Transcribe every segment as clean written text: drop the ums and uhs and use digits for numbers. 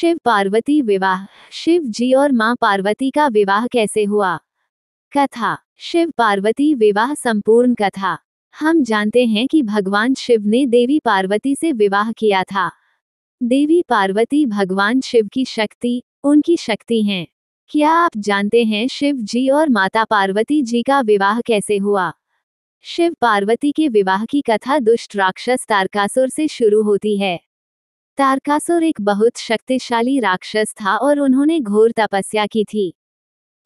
शिव पार्वती विवाह। शिव जी और मां पार्वती का विवाह कैसे हुआ? कथा। शिव पार्वती विवाह संपूर्ण कथा। हम जानते हैं कि भगवान शिव ने देवी पार्वती से विवाह किया था। देवी पार्वती भगवान शिव की शक्ति, उनकी शक्ति हैं। क्या आप जानते हैं शिव जी और माता पार्वती जी का विवाह कैसे हुआ? शिव पार्वती के विवाह की कथा दुष्ट राक्षस तारकासुर से शुरू होती है। तारकासुर एक बहुत शक्तिशाली राक्षस था और उन्होंने घोर तपस्या की थी।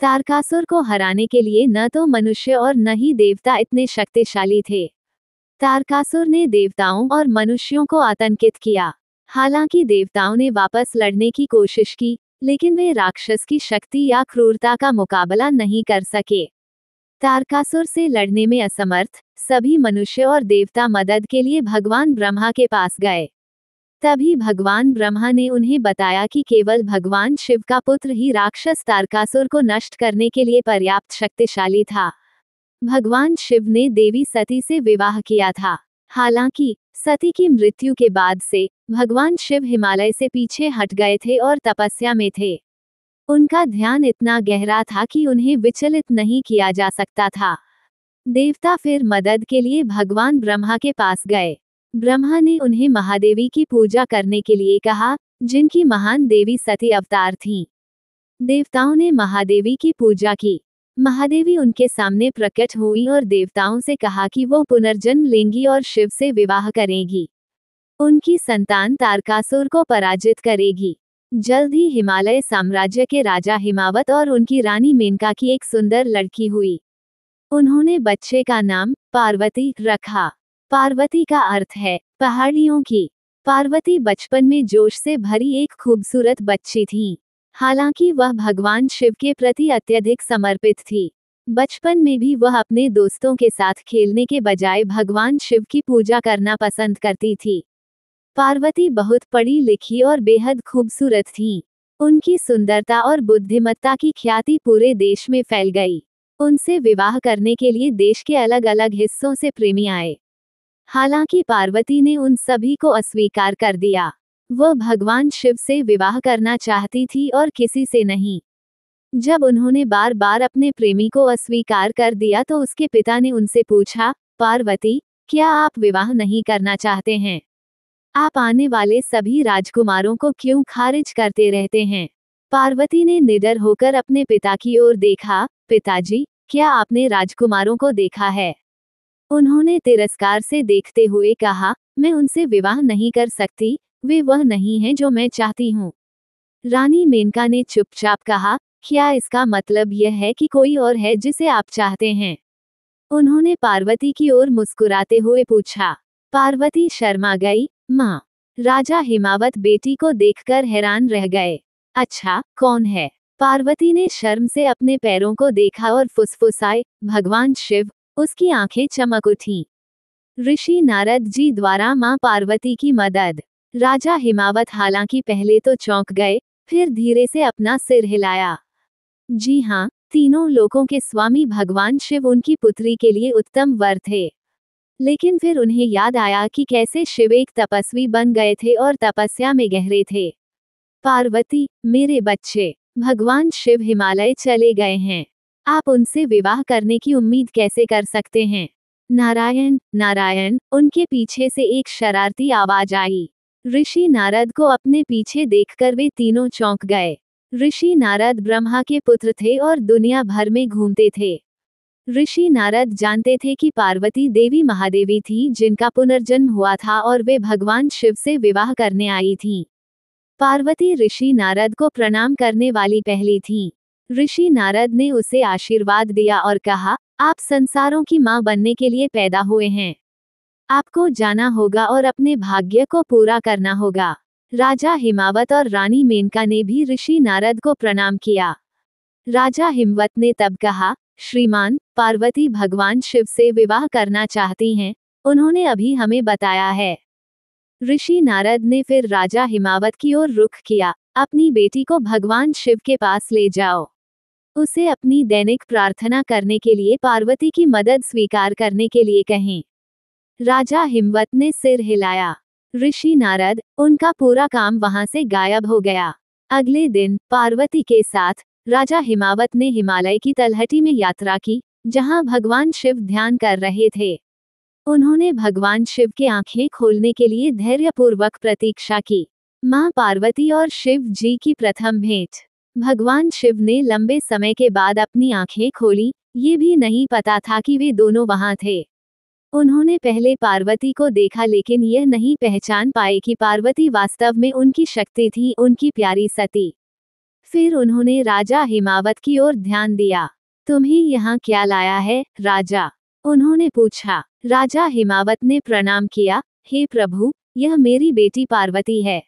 तारकासुर को हराने के लिए न तो मनुष्य और न ही देवता इतने शक्तिशाली थे। तारकासुर ने देवताओं और मनुष्यों को आतंकित किया। हालांकि देवताओं ने वापस लड़ने की कोशिश की, लेकिन वे राक्षस की शक्ति या क्रूरता का मुकाबला नहीं कर सके। तारकासुर से लड़ने में असमर्थ सभी मनुष्य और देवता मदद के लिए भगवान ब्रह्मा के पास गए। तभी भगवान ब्रह्मा ने उन्हें बताया कि केवल भगवान शिव का पुत्र ही राक्षस तारकासुर को नष्ट करने के लिए पर्याप्त शक्तिशाली था। भगवान शिव ने देवी सती से विवाह किया था। हालांकि सती की मृत्यु के बाद से भगवान शिव हिमालय से पीछे हट गए थे और तपस्या में थे। उनका ध्यान इतना गहरा था कि उन्हें विचलित नहीं किया जा सकता था। देवता फिर मदद के लिए भगवान ब्रह्मा के पास गए। ब्रह्मा ने उन्हें महादेवी की पूजा करने के लिए कहा, जिनकी महान देवी सती अवतार थीं। देवताओं ने महादेवी की पूजा की। महादेवी उनके सामने प्रकट हुई और देवताओं से कहा कि वो पुनर्जन्म लेंगी और शिव से विवाह करेगी। उनकी संतान तारकासुर को पराजित करेगी। जल्द ही हिमालय साम्राज्य के राजा हिमावत और उनकी रानी मेनका की एक सुंदर लड़की हुई। उन्होंने बच्चे का नाम पार्वती रखा। पार्वती का अर्थ है पहाड़ियों की। पार्वती बचपन में जोश से भरी एक खूबसूरत बच्ची थीं। हालांकि वह भगवान शिव के प्रति अत्यधिक समर्पित थी। बचपन में भी वह अपने दोस्तों के साथ खेलने के बजाय भगवान शिव की पूजा करना पसंद करती थी। पार्वती बहुत पढ़ी लिखी और बेहद खूबसूरत थीं। उनकी सुंदरता और बुद्धिमत्ता की ख्याति पूरे देश में फैल गई। उनसे विवाह करने के लिए देश के अलग अलग हिस्सों से प्रेमी आए। हालांकि पार्वती ने उन सभी को अस्वीकार कर दिया। वह भगवान शिव से विवाह करना चाहती थी और किसी से नहीं। जब उन्होंने बार बार अपने प्रेमी को अस्वीकार कर दिया तो उसके पिता ने उनसे पूछा, पार्वती, क्या आप विवाह नहीं करना चाहते हैं? आप आने वाले सभी राजकुमारों को क्यों खारिज करते रहते हैं? पार्वती ने निडर होकर अपने पिता की ओर देखा। पिताजी, क्या आपने राजकुमारों को देखा है? उन्होंने तिरस्कार से देखते हुए कहा, मैं उनसे विवाह नहीं कर सकती, वे वह नहीं है जो मैं चाहती हूँ। रानी मेनका ने चुपचाप कहा, क्या इसका मतलब यह है कि कोई और है जिसे आप चाहते हैं? उन्होंने पार्वती की ओर मुस्कुराते हुए पूछा। पार्वती शर्मा गई। माँ। राजा हिमावत बेटी को देखकर हैरान रह गए। अच्छा, कौन है? पार्वती ने शर्म से अपने पैरों को देखा और फुसफुसाए, भगवान शिव। उसकी आंखें चमक उठीं। ऋषि नारद जी द्वारा मां पार्वती की मदद। राजा हिमावत हालांकि पहले तो चौंक गए, फिर धीरे से अपना सिर हिलाया। जी हाँ, तीनों लोकों के स्वामी भगवान शिव उनकी पुत्री के लिए उत्तम वर थे। लेकिन फिर उन्हें याद आया कि कैसे शिव एक तपस्वी बन गए थे और तपस्या में गहरे थे। पार्वती, मेरे बच्चे, भगवान शिव हिमालय चले गए हैं। आप उनसे विवाह करने की उम्मीद कैसे कर सकते हैं? नारायण नारायण। उनके पीछे से एक शरारती आवाज आई। ऋषि नारद को अपने पीछे देखकर वे तीनों चौंक गए। ऋषि नारद ब्रह्मा के पुत्र थे और दुनिया भर में घूमते थे। ऋषि नारद जानते थे कि पार्वती देवी महादेवी थी जिनका पुनर्जन्म हुआ था और वे भगवान शिव से विवाह करने आई थीं। पार्वती ऋषि नारद को प्रणाम करने वाली पहली थीं। ऋषि नारद ने उसे आशीर्वाद दिया और कहा, आप संसारों की मां बनने के लिए पैदा हुए हैं। आपको जाना होगा और अपने भाग्य को पूरा करना होगा। राजा हिमावत और रानी मेनका ने भी ऋषि नारद को प्रणाम किया। राजा हिमवत ने तब कहा, श्रीमान, पार्वती भगवान शिव से विवाह करना चाहती हैं, उन्होंने अभी हमें बताया है। ऋषि नारद ने फिर राजा हिमावत की ओर रुख किया, अपनी बेटी को भगवान शिव के पास ले जाओ। उसे अपनी दैनिक प्रार्थना करने के लिए पार्वती की मदद स्वीकार करने के लिए कहें। राजा हिमवत ने सिर हिलाया। ऋषि नारद, उनका पूरा काम वहां से गायब हो गया। अगले दिन पार्वती के साथ राजा हिमावत ने हिमालय की तलहटी में यात्रा की, जहां भगवान शिव ध्यान कर रहे थे। उन्होंने भगवान शिव के आंखें खोलने के लिए धैर्यपूर्वक प्रतीक्षा की। मां पार्वती और शिव जी की प्रथम भेंट। भगवान शिव ने लंबे समय के बाद अपनी आंखें खोली, ये भी नहीं पता था कि वे दोनों वहां थे। उन्होंने पहले पार्वती को देखा लेकिन यह नहीं पहचान पाए कि पार्वती वास्तव में उनकी शक्ति थी, उनकी प्यारी सती। फिर उन्होंने राजा हिमावत की ओर ध्यान दिया। तुम्हें यहाँ क्या लाया है, राजा? उन्होंने पूछा। राजा हिमावत ने प्रणाम किया। हे प्रभु, यह मेरी बेटी पार्वती है।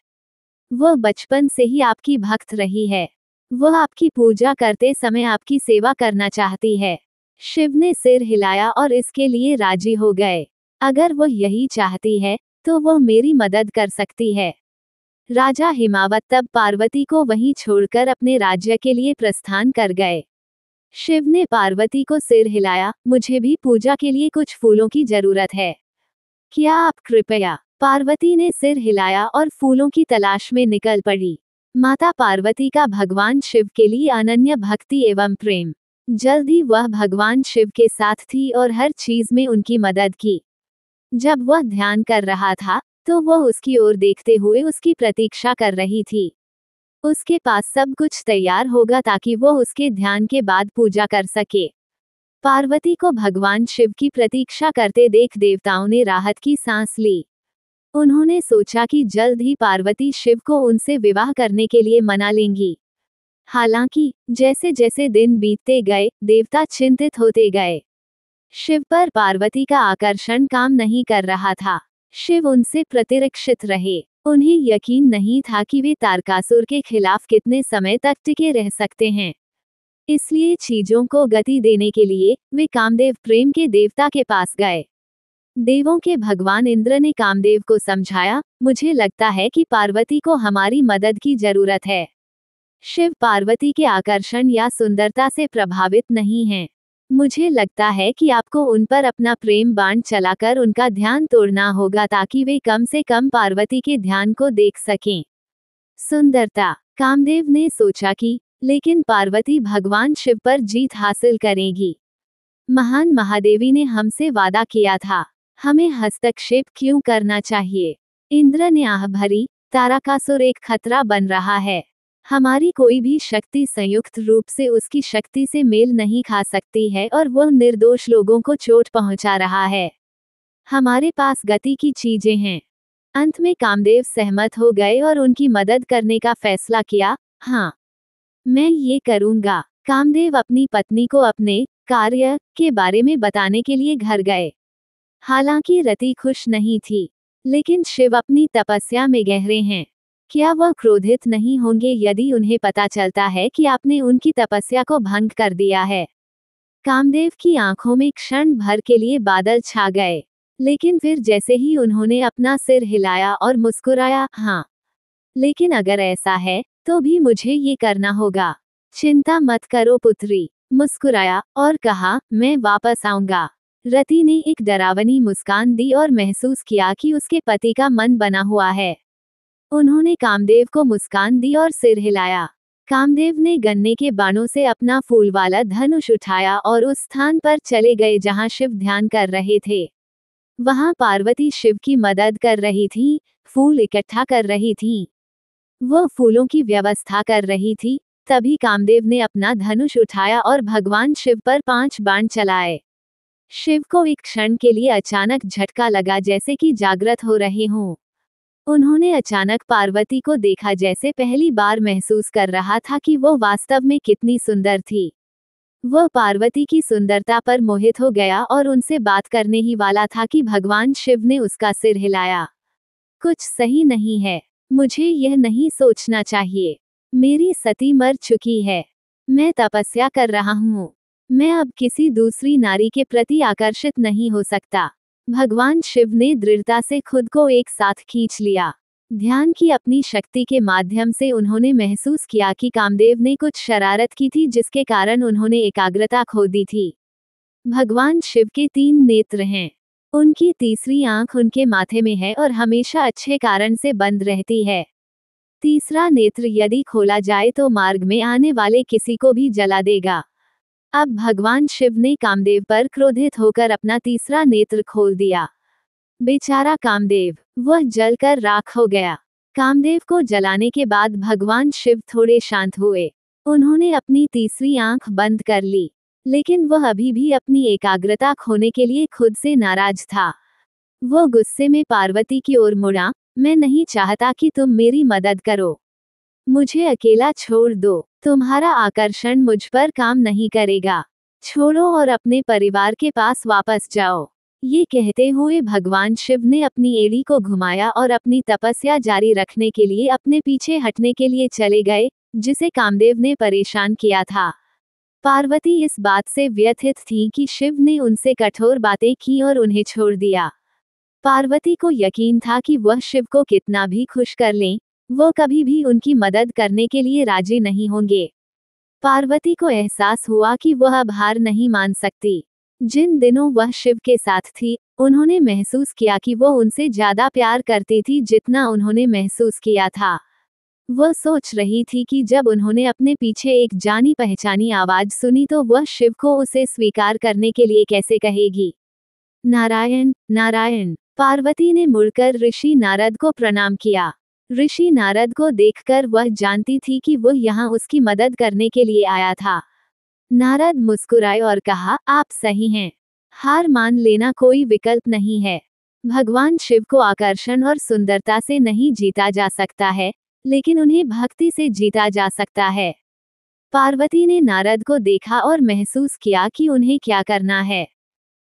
वह बचपन से ही आपकी भक्त रही है। वह आपकी पूजा करते समय आपकी सेवा करना चाहती है। शिव ने सिर हिलाया और इसके लिए राजी हो गए। अगर वह यही चाहती है, तो वह मेरी मदद कर सकती है। राजा हिमावत तब पार्वती को वहीं छोड़कर अपने राज्य के लिए प्रस्थान कर गए। शिव ने पार्वती को सिर हिलाया। मुझे भी पूजा के लिए कुछ फूलों की जरूरत है। क्या आप कृपया? पार्वती ने सिर हिलाया और फूलों की तलाश में निकल पड़ी। माता पार्वती का भगवान शिव के लिए अनन्य भक्ति एवं प्रेम। जल्द ही वह भगवान शिव के साथ थी और हर चीज में उनकी मदद की। जब वह ध्यान कर रहा था, तो वह उसकी ओर देखते हुए उसकी प्रतीक्षा कर रही थी। उसके पास सब कुछ तैयार होगा ताकि वह उसके ध्यान के बाद पूजा कर सके। पार्वती को भगवान शिव की प्रतीक्षा करते देख देवताओं ने राहत की सांस ली। उन्होंने सोचा कि जल्द ही पार्वती शिव को उनसे विवाह करने के लिए मना लेंगी। हालांकि जैसे जैसे दिन बीतते गए, देवता चिंतित होते गए। शिव पर पार्वती का आकर्षण काम नहीं कर रहा था। शिव उनसे प्रतिरक्षित रहे। उन्हें यकीन नहीं था कि वे तारकासुर के खिलाफ कितने समय तक टिके रह सकते हैं। इसलिए चीजों को गति देने के लिए वे कामदेव प्रेम के देवता के पास गए। देवों के भगवान इंद्र ने कामदेव को समझाया, मुझे लगता है कि पार्वती को हमारी मदद की जरूरत है। शिव पार्वती के आकर्षण या सुंदरता से प्रभावित नहीं हैं। मुझे लगता है कि आपको उन पर अपना प्रेम बाण चलाकर उनका ध्यान तोड़ना होगा ताकि वे कम से कम पार्वती के ध्यान को देख सकें। सुंदरता। कामदेव ने सोचा कि लेकिन पार्वती भगवान शिव पर जीत हासिल करेगी। महान महादेवी ने हमसे वादा किया था, हमें हस्तक्षेप क्यों करना चाहिए? इंद्र ने आह भरी, तारकासुर एक खतरा बन रहा है। हमारी कोई भी शक्ति संयुक्त रूप से उसकी शक्ति से मेल नहीं खा सकती है और वह निर्दोष लोगों को चोट पहुंचा रहा है। हमारे पास गति की चीजें हैं। अंत में कामदेव सहमत हो गए और उनकी मदद करने का फैसला किया। हाँ, मैं ये करूंगा। कामदेव अपनी पत्नी को अपने कार्य के बारे में बताने के लिए घर गए। हालांकि रति खुश नहीं थी, लेकिन शिव अपनी तपस्या में गहरे हैं। क्या वह क्रोधित नहीं होंगे यदि उन्हें पता चलता है कि आपने उनकी तपस्या को भंग कर दिया है? कामदेव की आंखों में क्षण भर के लिए बादल छा गए, लेकिन फिर जैसे ही उन्होंने अपना सिर हिलाया और मुस्कुराया, हाँ, लेकिन अगर ऐसा है, तो भी मुझे ये करना होगा। चिंता मत करो पुत्री, मुस्कुराया और कहा, मैं वापस आऊंगा। रति ने एक डरावनी मुस्कान दी और महसूस किया कि उसके पति का मन बना हुआ है। उन्होंने कामदेव को मुस्कान दी और सिर हिलाया। कामदेव ने गन्ने के बाणों से अपना फूल वाला धनुष उठाया और उस स्थान पर चले गए जहां शिव ध्यान कर रहे थे। वहां पार्वती शिव की मदद कर रही थी, फूल इकट्ठा कर रही थी। वह फूलों की व्यवस्था कर रही थी। तभी कामदेव ने अपना धनुष उठाया और भगवान शिव पर 5 बाण चलाए। शिव को एक क्षण के लिए अचानक झटका लगा, जैसे कि जागृत हो रहे हों। उन्होंने अचानक पार्वती को देखा, जैसे पहली बार महसूस कर रहा था कि वो वास्तव में कितनी सुंदर थी। वह पार्वती की सुंदरता पर मोहित हो गया और उनसे बात करने ही वाला था कि भगवान शिव ने उसका सिर हिलाया। कुछ सही नहीं है। मुझे यह नहीं सोचना चाहिए। मेरी सती मर चुकी है। मैं तपस्या कर रहा हूँ। मैं अब किसी दूसरी नारी के प्रति आकर्षित नहीं हो सकता। भगवान शिव ने दृढ़ता से खुद को एक साथ खींच लिया। ध्यान की अपनी शक्ति के माध्यम से उन्होंने महसूस किया कि कामदेव ने कुछ शरारत की थी, जिसके कारण उन्होंने एकाग्रता खो दी थी। भगवान शिव के 3 नेत्र हैं। उनकी तीसरी आंख उनके माथे में है और हमेशा अच्छे कारण से बंद रहती है। तीसरा नेत्र यदि खोला जाए तो मार्ग में आने वाले किसी को भी जला देगा। अब भगवान शिव ने कामदेव पर क्रोधित होकर अपना तीसरा नेत्र खोल दिया। बेचारा कामदेव, वह जलकर राख हो गया। कामदेव को जलाने के बाद भगवान शिव थोड़े शांत हुए। उन्होंने अपनी तीसरी आंख बंद कर ली, लेकिन वह अभी भी अपनी एकाग्रता खोने के लिए खुद से नाराज था। वो गुस्से में पार्वती की ओर मुड़ा, मैं नहीं चाहता कि तुम मेरी मदद करो। मुझे अकेला छोड़ दो, तुम्हारा आकर्षण मुझ पर काम नहीं करेगा। छोड़ो और अपने परिवार के पास वापस जाओ। ये कहते हुए भगवान शिव ने अपनी एड़ी को घुमाया और अपनी तपस्या जारी रखने के लिए अपने पीछे हटने के लिए चले गए, जिसे कामदेव ने परेशान किया था। पार्वती इस बात से व्यथित थी कि शिव ने उनसे कठोर बातें की और उन्हें छोड़ दिया। पार्वती को यकीन था कि वह शिव को कितना भी खुश कर लें, वो कभी भी उनकी मदद करने के लिए राजी नहीं होंगे। पार्वती को एहसास हुआ कि वह अब हार नहीं मान सकती। जिन दिनों वह शिव के साथ थी, उन्होंने महसूस किया कि वो उनसे ज्यादा प्यार करती थी जितना उन्होंने महसूस किया था। वह सोच रही थी कि जब उन्होंने अपने पीछे एक जानी पहचानी आवाज सुनी तो वह शिव को उसे स्वीकार करने के लिए कैसे कहेगी। नारायण नारायण। पार्वती ने मुड़कर ऋषि नारद को प्रणाम किया। ऋषि नारद को देखकर वह जानती थी कि वह यहाँ उसकी मदद करने के लिए आया था। नारद मुस्कुराए और कहा, आप सही हैं। हार मान लेना कोई विकल्प नहीं है। भगवान शिव को आकर्षण और सुंदरता से नहीं जीता जा सकता है, लेकिन उन्हें भक्ति से जीता जा सकता है। पार्वती ने नारद को देखा और महसूस किया कि उन्हें क्या करना है।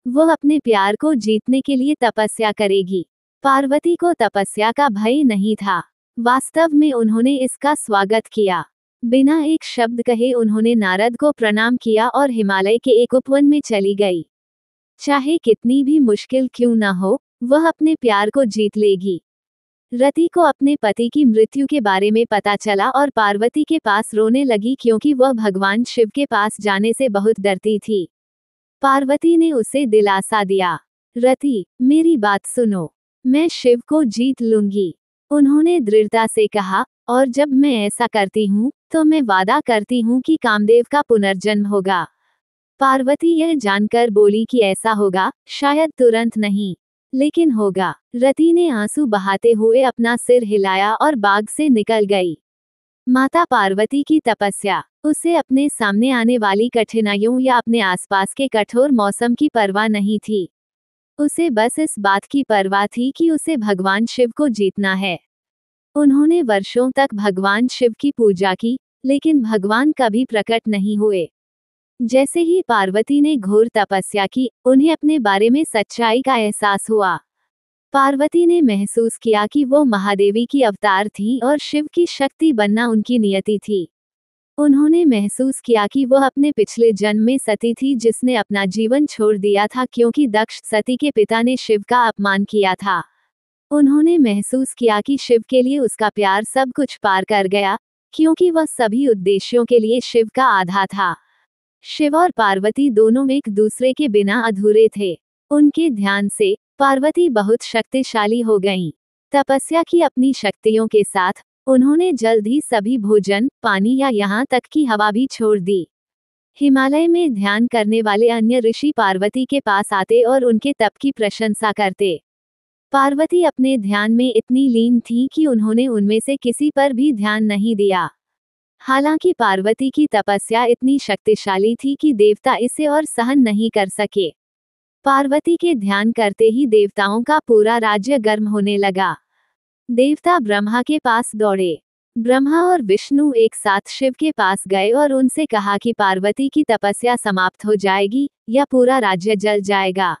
वह अपने प्यार को जीतने के लिए तपस्या करेगी। पार्वती को तपस्या का भय नहीं था। वास्तव में उन्होंने इसका स्वागत किया। बिना एक शब्द कहे उन्होंने नारद को प्रणाम किया और हिमालय के एक उपवन में चली गई। चाहे कितनी भी मुश्किल क्यों न हो, वह अपने प्यार को जीत लेगी। रति को अपने पति की मृत्यु के बारे में पता चला और पार्वती के पास रोने लगी क्योंकि वह भगवान शिव के पास जाने से बहुत डरती थी। पार्वती ने उसे दिलासा दिया, रति, मेरी बात सुनो, मैं शिव को जीत लूंगी। उन्होंने दृढ़ता से कहा, और जब मैं ऐसा करती हूँ, तो मैं वादा करती हूँ कि कामदेव का पुनर्जन्म होगा। पार्वती यह जानकर बोली कि ऐसा होगा, शायद तुरंत नहीं, लेकिन होगा। रति ने आंसू बहाते हुए अपना सिर हिलाया और बाग से निकल गई। माता पार्वती की तपस्या। उसे अपने सामने आने वाली कठिनाइयों या अपने आसपास के कठोर मौसम की परवाह नहीं थी। उसे बस इस बात की परवाह थी कि उसे भगवान शिव को जीतना है। उन्होंने वर्षों तक भगवान शिव की पूजा की, लेकिन भगवान कभी प्रकट नहीं हुए। जैसे ही पार्वती ने घोर तपस्या की, उन्हें अपने बारे में सच्चाई का एहसास हुआ। पार्वती ने महसूस किया कि वो महादेवी की अवतार थी और शिव की शक्ति बनना उनकी नियति थी। उन्होंने महसूस किया कि वह अपने पिछले जन्म में सती थी जिसने अपना जीवन छोड़ दिया था क्योंकि दक्ष सती के पिता ने शिव का अपमान किया था। उन्होंने महसूस किया कि शिव के लिए उसका प्यार सब कुछ पार कर गया, क्योंकि वह सभी उद्देश्यों के लिए शिव का आधा था। शिव और पार्वती दोनों एक दूसरे के बिना अधूरे थे। उनके ध्यान से पार्वती बहुत शक्तिशाली हो गईं। तपस्या की अपनी शक्तियों के साथ उन्होंने जल्द ही सभी भोजन, पानी या यहाँ तक कि हवा भी छोड़ दी। हिमालय में ध्यान करने वाले अन्य ऋषि पार्वती के पास आते और उनके तप की प्रशंसा करते। पार्वती अपने ध्यान में इतनी लीन थी कि उन्होंने उनमें से किसी पर भी ध्यान नहीं दिया। हालांकि पार्वती की तपस्या इतनी शक्तिशाली थी कि देवता इसे और सहन नहीं कर सके। पार्वती के ध्यान करते ही देवताओं का पूरा राज्य गर्म होने लगा। देवता ब्रह्मा के पास दौड़े। ब्रह्मा और विष्णु एक साथ शिव के पास गए और उनसे कहा कि पार्वती की तपस्या समाप्त हो जाएगी या पूरा राज्य जल जाएगा।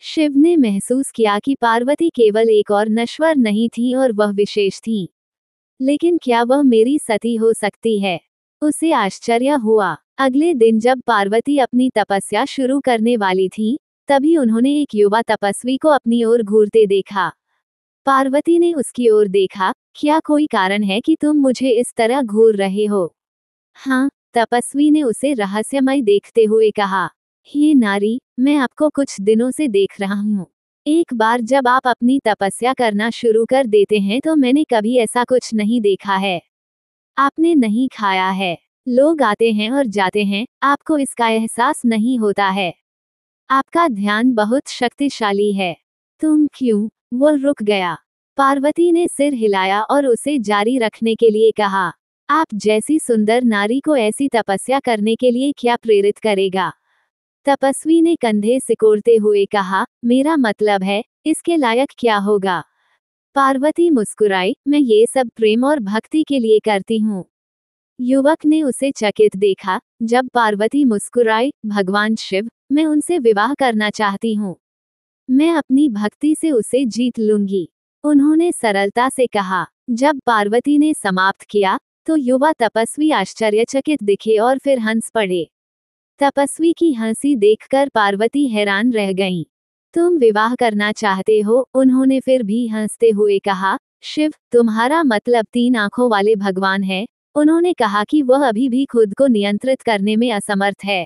शिव ने महसूस किया कि पार्वती केवल एक और नश्वर नहीं थी और वह विशेष थी। लेकिन क्या वह मेरी सती हो सकती है? उसे आश्चर्य हुआ। अगले दिन जब पार्वती अपनी तपस्या शुरू करने वाली थी, तभी उन्होंने एक युवा तपस्वी को अपनी ओर घूरते देखा। पार्वती ने उसकी ओर देखा, क्या कोई कारण है कि तुम मुझे इस तरह घूर रहे हो? हाँ, तपस्वी ने उसे रहस्यमय देखते हुए कहा। हे नारी, मैं आपको कुछ दिनों से देख रहा हूँ। एक बार जब आप अपनी तपस्या करना शुरू कर देते हैं तो मैंने कभी ऐसा कुछ नहीं देखा है। आपने नहीं खाया है। लोग आते हैं और जाते हैं, आपको इसका एहसास नहीं होता है। आपका ध्यान बहुत शक्तिशाली है। तुम क्यों? वो रुक गया। पार्वती ने सिर हिलाया और उसे जारी रखने के लिए कहा, आप जैसी सुंदर नारी को ऐसी तपस्या करने के लिए क्या प्रेरित करेगा? तपस्वी ने कंधे सिकोड़ते हुए कहा, मेरा मतलब है, इसके लायक क्या होगा? पार्वती मुस्कुराई, मैं ये सब प्रेम और भक्ति के लिए करती हूँ। युवक ने उसे चकित देखा। जब पार्वती मुस्कुराई, भगवान शिव, मैं उनसे विवाह करना चाहती हूँ। मैं अपनी भक्ति से उसे जीत लूंगी, उन्होंने सरलता से कहा। जब पार्वती ने समाप्त किया, तो युवा तपस्वी आश्चर्यचकित दिखे और फिर हंस पड़े। तपस्वी की हंसी देखकर पार्वती हैरान रह गईं। तुम विवाह करना चाहते हो? उन्होंने फिर भी हंसते हुए कहा। शिव, तुम्हारा मतलब 3 आंखों वाले भगवान है। उन्होंने कहा कि वह अभी भी खुद को नियंत्रित करने में असमर्थ है।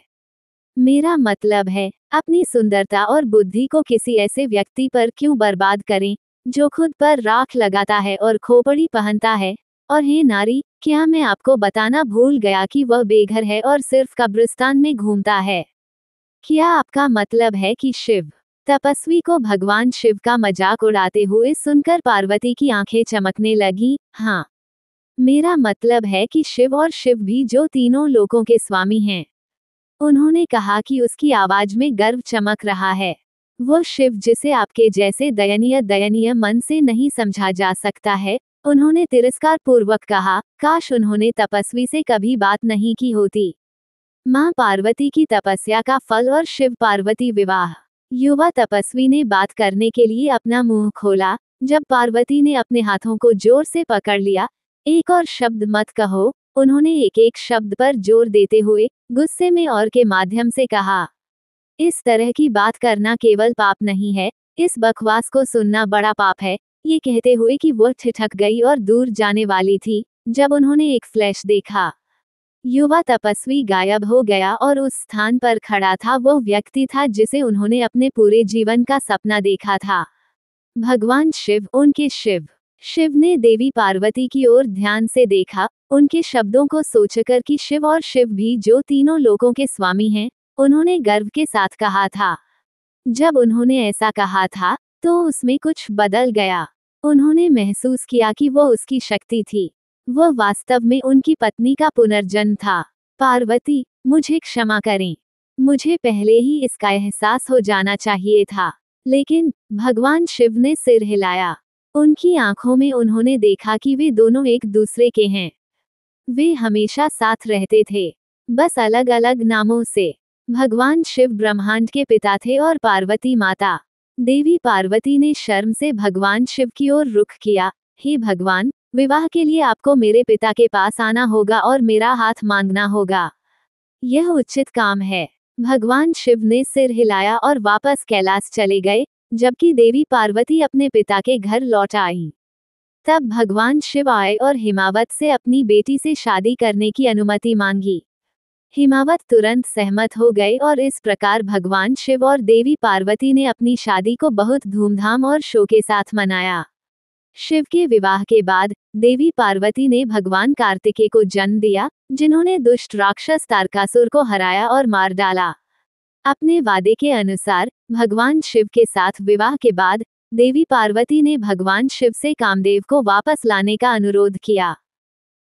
मेरा मतलब है, अपनी सुंदरता और बुद्धि को किसी ऐसे व्यक्ति पर क्यों बर्बाद करें, जो खुद पर राख लगाता है और खोपड़ी पहनता है। और हे नारी, क्या मैं आपको बताना भूल गया कि वह बेघर है और सिर्फ कब्रिस्तान में घूमता है? क्या आपका मतलब है कि शिव? तपस्वी को भगवान शिव का मजाक उड़ाते हुए सुनकर पार्वती की आंखें चमकने लगी। हाँ, मेरा मतलब है कि शिव और शिव भी जो तीनों लोकों के स्वामी हैं। उन्होंने कहा कि उसकी आवाज में गर्व चमक रहा है। वो शिव जिसे आपके जैसे दयनीय मन से नहीं समझा जा सकता है। उन्होंने तिरस्कार पूर्वक कहा, काश उन्होंने तपस्वी से कभी बात नहीं की होती। मां पार्वती की तपस्या का फल और शिव पार्वती विवाह। युवा तपस्वी ने बात करने के लिए अपना मुंह खोला। जब पार्वती ने अपने हाथों को जोर से पकड़ लिया, एक और शब्द मत कहो, उन्होंने एक एक शब्द पर जोर देते हुए गुस्से में और के माध्यम से कहा। इस तरह की बात करना केवल पाप नहीं है, इस बकवास को सुनना बड़ा पाप है। ये कहते हुए कि वह ठिठक गई और दूर जाने वाली थी, जब उन्होंने एक फ्लैश देखा। युवा तपस्वी गायब हो गया और उस स्थान पर खड़ा था वो व्यक्ति था जिसे उन्होंने अपने पूरे जीवन का सपना देखा था। भगवान शिव, उनके शिव। शिव ने देवी पार्वती की ओर ध्यान से देखा, उनके शब्दों को सोचकर कि शिव और शिव भी जो तीनों लोकों के स्वामी हैं, उन्होंने गर्व के साथ कहा था। जब उन्होंने ऐसा कहा था, तो उसमें कुछ बदल गया। उन्होंने महसूस किया कि वो उसकी शक्ति थी। वह वास्तव में उनकी पत्नी का पुनर्जन्म था। पार्वती, मुझे क्षमा करें। मुझे पहले ही इसका एहसास हो जाना चाहिए था। लेकिन भगवान शिव ने सिर हिलाया। उनकी आंखों में उन्होंने देखा कि वे दोनों एक दूसरे के हैं। वे हमेशा साथ रहते थे, बस अलग अलग नामों से। भगवान शिव ब्रह्मांड के पिता थे और पार्वती माता। देवी पार्वती ने शर्म से भगवान शिव की ओर रुख किया। हे भगवान, विवाह के लिए आपको मेरे पिता के पास आना होगा और मेरा हाथ मांगना होगा। यह उचित काम है। भगवान शिव ने सिर हिलाया और वापस कैलाश चले गए, जबकि देवी पार्वती अपने पिता के घर लौट आई। तब भगवान शिव आए और हिमावत से अपनी बेटी से शादी करने की अनुमति मांगी। हिमावत तुरंत सहमत हो गए और इस प्रकार भगवान शिव और देवी पार्वती ने अपनी शादी को बहुत धूमधाम और शो के साथ मनाया। शिव के विवाह के बाद देवी पार्वती ने भगवान कार्तिकेय को जन्म दिया, जिन्होंने दुष्ट राक्षस तारकासुर को हराया और मार डाला। अपने वादे के अनुसार भगवान शिव के साथ विवाह के बाद देवी पार्वती ने भगवान शिव से कामदेव को वापस लाने का अनुरोध किया।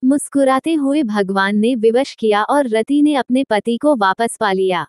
मुस्कुराते हुए भगवान ने विवश किया और रति ने अपने पति को वापस पा लिया।